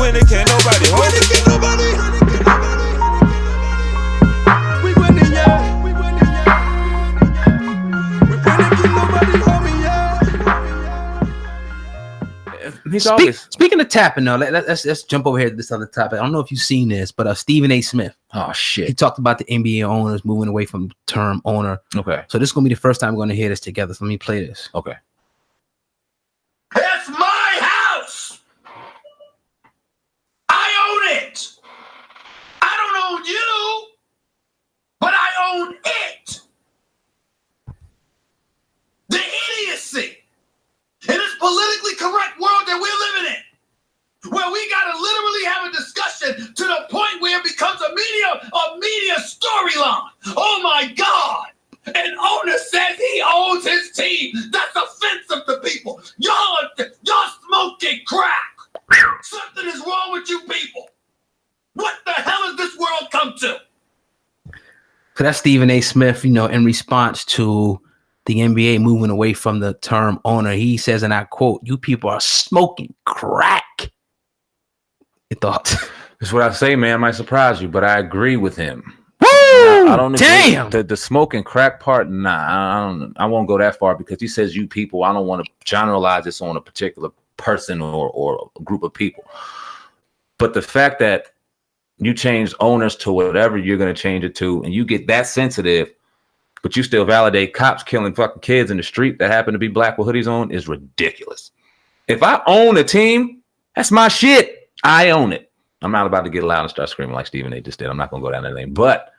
winning, can't nobody hold it. Can't nobody. We winning, yeah. We winning, yeah. We winning, can't nobody hold me, yeah. Speaking of tapping, though, let's jump over here to this other topic. I don't know if you've seen this, but Stephen A. Smith. Oh shit! He talked about the NBA owners moving away from the term owner. Okay. So this is gonna be the first time we're gonna hear this together. So let me play this. Okay. It's my house. I own it. I don't own you, but I own it. The idiocy in this politically correct world that we're living in, where we gotta literally have a discussion to the point where it becomes a media storyline. Oh my God! An owner says he owns his team. That's offensive to people. Y'all smoking crack. Something is wrong with you people. What the hell has this world come to? So that's Stephen A. Smith, in response to the NBA moving away from the term owner. He says, and I quote, "You people are smoking crack." Your thoughts? That's what I say, man. Might surprise you, but I agree with him. Woo! I don't Damn. The smoking crack part. Nah, I won't go that far because he says you people. I don't want to generalize this on a particular person or a group of people. But the fact that you change owners to whatever you're going to change it to, and you get that sensitive, but you still validate cops killing fucking kids in the street that happen to be black with hoodies on is ridiculous. If I own a team, that's my shit. I own it. I'm not about to get loud and start screaming like Stephen A. just did. I'm not going to go down that lane. But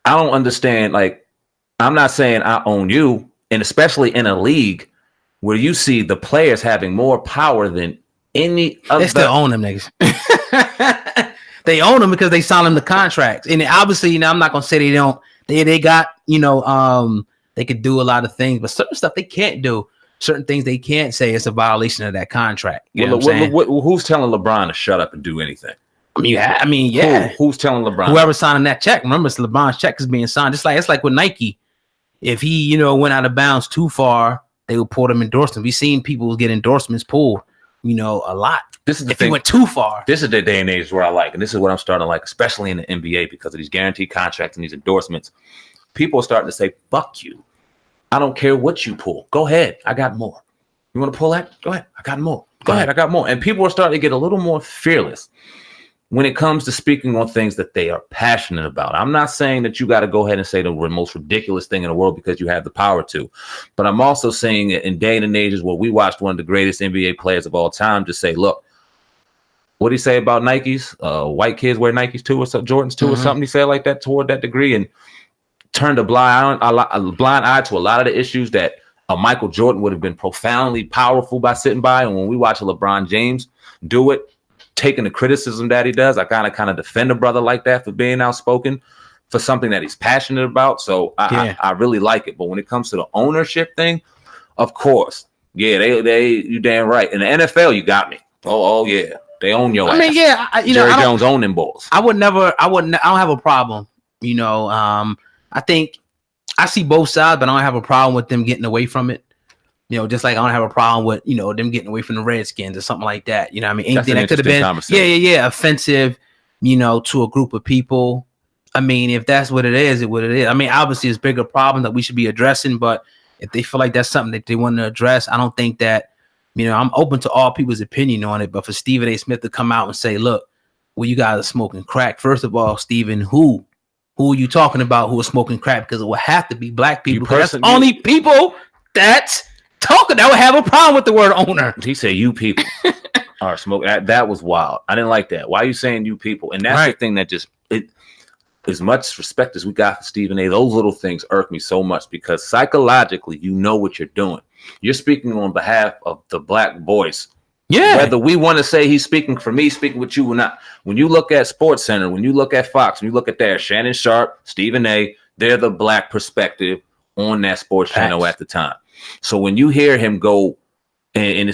I don't understand. Like, I'm not saying I own you, and especially in a league where you see the players having more power than any other. They still own them niggas. They own them because they signed them the contracts. And obviously, I'm not going to say they don't. They got, they could do a lot of things, but certain stuff they can't do. Certain things they can't say. It's a violation of that contract. You know what I'm saying? Who's telling LeBron to shut up and do anything? I mean, yeah. Who's telling LeBron? Whoever's signing that check. Remember, it's LeBron's check is being signed. It's like with Nike. If he, went out of bounds too far, they would pull them endorsements. We've seen people get endorsements pulled, a lot. This is the if thing. he went too far. This is the day and age where I like, and this is what I'm starting to like, especially in the NBA because of these guaranteed contracts and these endorsements. People are starting to say, "Fuck you! I don't care what you pull. Go ahead. I got more. You want to pull that? Go ahead. I got more. Go ahead. I got more." And people are starting to get a little more fearless when it comes to speaking on things that they are passionate about. I'm not saying that you got to go ahead and say the most ridiculous thing in the world because you have the power to, but I'm also saying that in day and ages where we watched one of the greatest NBA players of all time just say, "Look, what did he say about Nikes? White kids wear Nikes too, or something, Jordans too, or something." He said like that toward that degree, and turned a blind eye to a lot of the issues that Michael Jordan would have been profoundly powerful by sitting by. And when we watch a LeBron James do it, taking the criticism that he does, I kind of defend a brother like that for being outspoken for something that he's passionate about. So I really like it. But when it comes to the ownership thing, of course, yeah, they you damn right. In the NFL, you got me. Oh yeah, they own your ass. I mean, yeah, Jerry Jones owned them balls. I don't have a problem. I think I see both sides, but I don't have a problem with them getting away from it. Just like I don't have a problem with, them getting away from the Redskins or something like that. Anything that could have been, offensive, to a group of people. I mean, if that's what it is, what it is. I mean, obviously it's a bigger problem that we should be addressing, but if they feel like that's something that they want to address, I don't think that, I'm open to all people's opinion on it. But for Stephen A. Smith to come out and say, "Look, well, you guys are smoking crack." First of all, Stephen, who are you talking about who are smoking crack? Because it will have to be black people. That's only people that's talking that would have a problem with the word owner. He said you people are smoking. That was wild. I didn't like that. Why are you saying you people? And that's the thing that just as much respect as we got for Stephen A., those little things irk me so much because psychologically, what you're doing. You're speaking on behalf of the black voice. Yeah. Whether we want to say he's speaking for me, speaking with you or not. When you look at SportsCenter, when you look at Fox, when you look at there, Shannon Sharp, Stephen A., they're the black perspective on that sports channel at the time. So when you hear him go and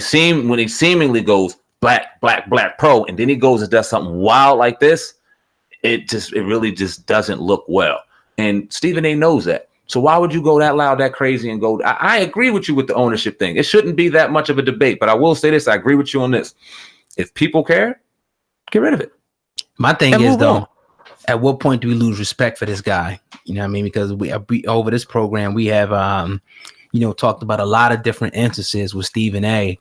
when he seemingly goes black pro, and then he goes and does something wild like this, it really just doesn't look well. And Stephen A. knows that. So why would you go that loud, that crazy, and go? I agree with you with the ownership thing. It shouldn't be that much of a debate, but I will say this. I agree with you on this. If people care, Get rid of it. My thing And is move though, on. at what point do we lose respect for this guy? You know what I mean? Because we over this program, we have talked about a lot of different instances with Stephen A.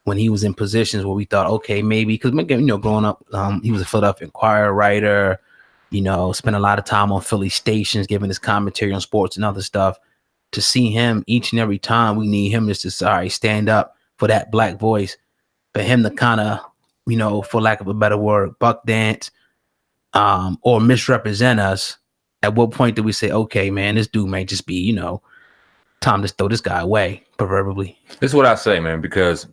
when he was in positions where we thought, okay, maybe because growing up, he was a Philadelphia Inquirer writer. Spent a lot of time on Philly stations, giving his commentary on sports and other stuff. To see him each and every time, we need him just to stand up for that black voice. For him to kind of, for lack of a better word, buck dance, or misrepresent us. At what point do we say, okay, man, this dude may just be, time to throw this guy away, proverbially? This is what I say, man, because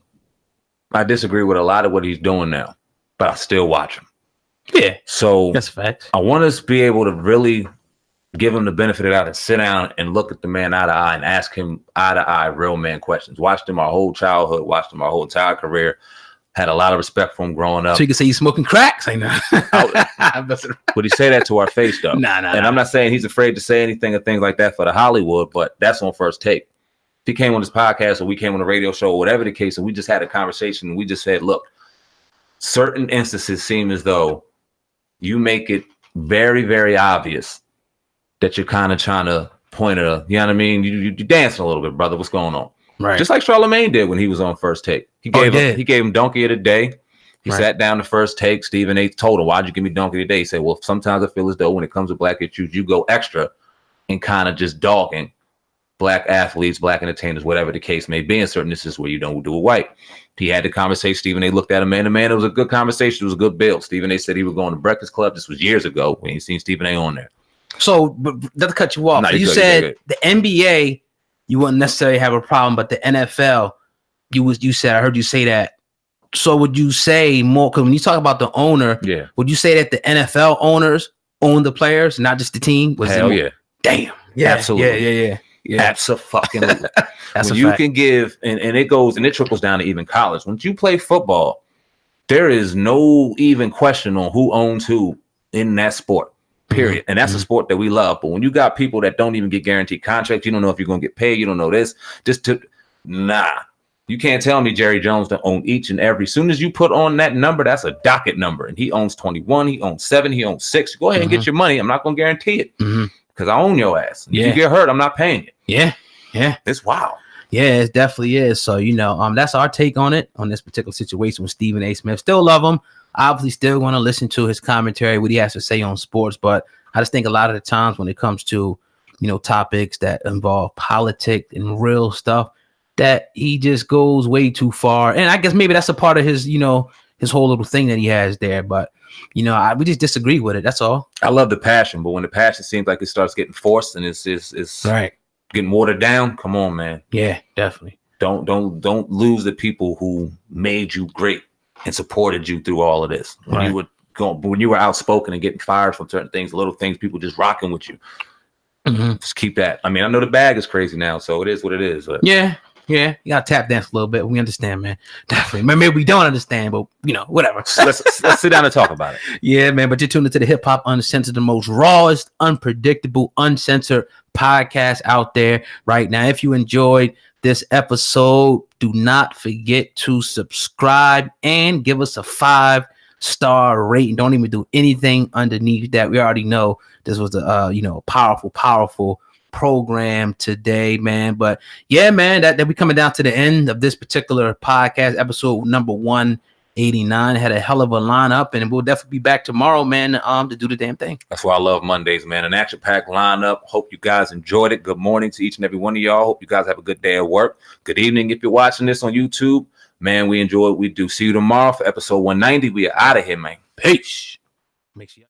I disagree with a lot of what he's doing now, but I still watch him. Yeah. So that's facts. I want us to be able to really give him the benefit of the doubt and sit down and look at the man eye to eye and ask him eye to eye real man questions. Watched him our whole childhood, watched him our whole entire career. Had a lot of respect for him growing up. So you can say he's smoking crack? Say no. Would he say that to our face though? Nah. And I'm not saying he's afraid to say anything or things like that for the Hollywood, but that's on First Take. If he came on this podcast or we came on a radio show or whatever the case, and we just had a conversation and we just said, look, certain instances seem as though you make it very, very obvious that you're kind of trying to point at a, you know what I mean? You're dancing a little bit, brother. What's going on? Right. Just like Charlamagne did when he was on First Take. He gave him Donkey of the Day. He sat down to First Take. Stephen A. told him, why'd you give me Donkey of the Day? He said, well, sometimes I feel as though when it comes to black issues, you go extra and kind of just dogging black athletes, black entertainers, whatever the case may be. In certain instances where you don't do it white. He had the conversation. Stephen A. looked at him man to man. It was a good conversation. It was a good build. Stephen A. said he was going to Breakfast Club. This was years ago when he seen Stephen A. on there. So, but not to cut you off. So you said the NBA, you wouldn't necessarily have a problem, but the NFL, you said, I heard you say that. So would you say more, because when you talk about the owner, would you say that the NFL owners own the players, not just the team? Hell yeah. Damn. Yeah. Absolutely. Yeah. Absolutely. When you can give, and it goes, and it trickles down to even college. When you play football, there is no even question on who owns who in that sport. Period. And that's a sport that we love. But when you got people that don't even get guaranteed contracts, you don't know if you're going to get paid. You don't know this. You can't tell me Jerry Jones to own each and every. Soon as you put on that number, that's a docket number. And he owns 21. He owns 7. He owns 6. Go ahead and get your money. I'm not going to guarantee it because I own your ass. If you get hurt, I'm not paying you. Yeah. It's wild. Yeah, it definitely is. So, that's our take on it, on this particular situation with Stephen A. Smith. Still love him. Obviously still want to listen to his commentary, what he has to say on sports. But I just think a lot of the times when it comes to, topics that involve politics and real stuff, that he just goes way too far. And I guess maybe that's a part of his, his whole little thing that he has there. But, we just disagree with it. That's all. I love the passion. But when the passion seems like it starts getting forced and it's right. Getting watered down, come on, man. Yeah, definitely. Don't lose the people who made you great and supported you through all of this. When you were outspoken and getting fired from certain things, little things, people just rocking with you. Just keep that. I mean, I know the bag is crazy now, so it is what it is. But. Yeah. You gotta tap dance a little bit. We understand, man. Definitely. Maybe we don't understand, but whatever. let's sit down and talk about it. Yeah, man. But you're tuned into the Hip Hop Uncensored, the most rawest, unpredictable, uncensored podcast out there right now. If you enjoyed this episode, do not forget to subscribe and give us a 5-star rating. Don't even do anything underneath that. We already know this was a powerful program today, man. But yeah, man, that we coming down to the end of this particular podcast, episode number 189. Had a hell of a lineup, and we'll definitely be back tomorrow, man, to do the damn thing. That's why I love Mondays, man. An action-packed lineup. Hope you guys enjoyed it. Good morning to each and every one of y'all. Hope you guys have a good day at work. Good evening if you're watching this on YouTube. Man, we enjoy what we do. See you tomorrow for episode 190. We are out of here, man. Peace. Make sure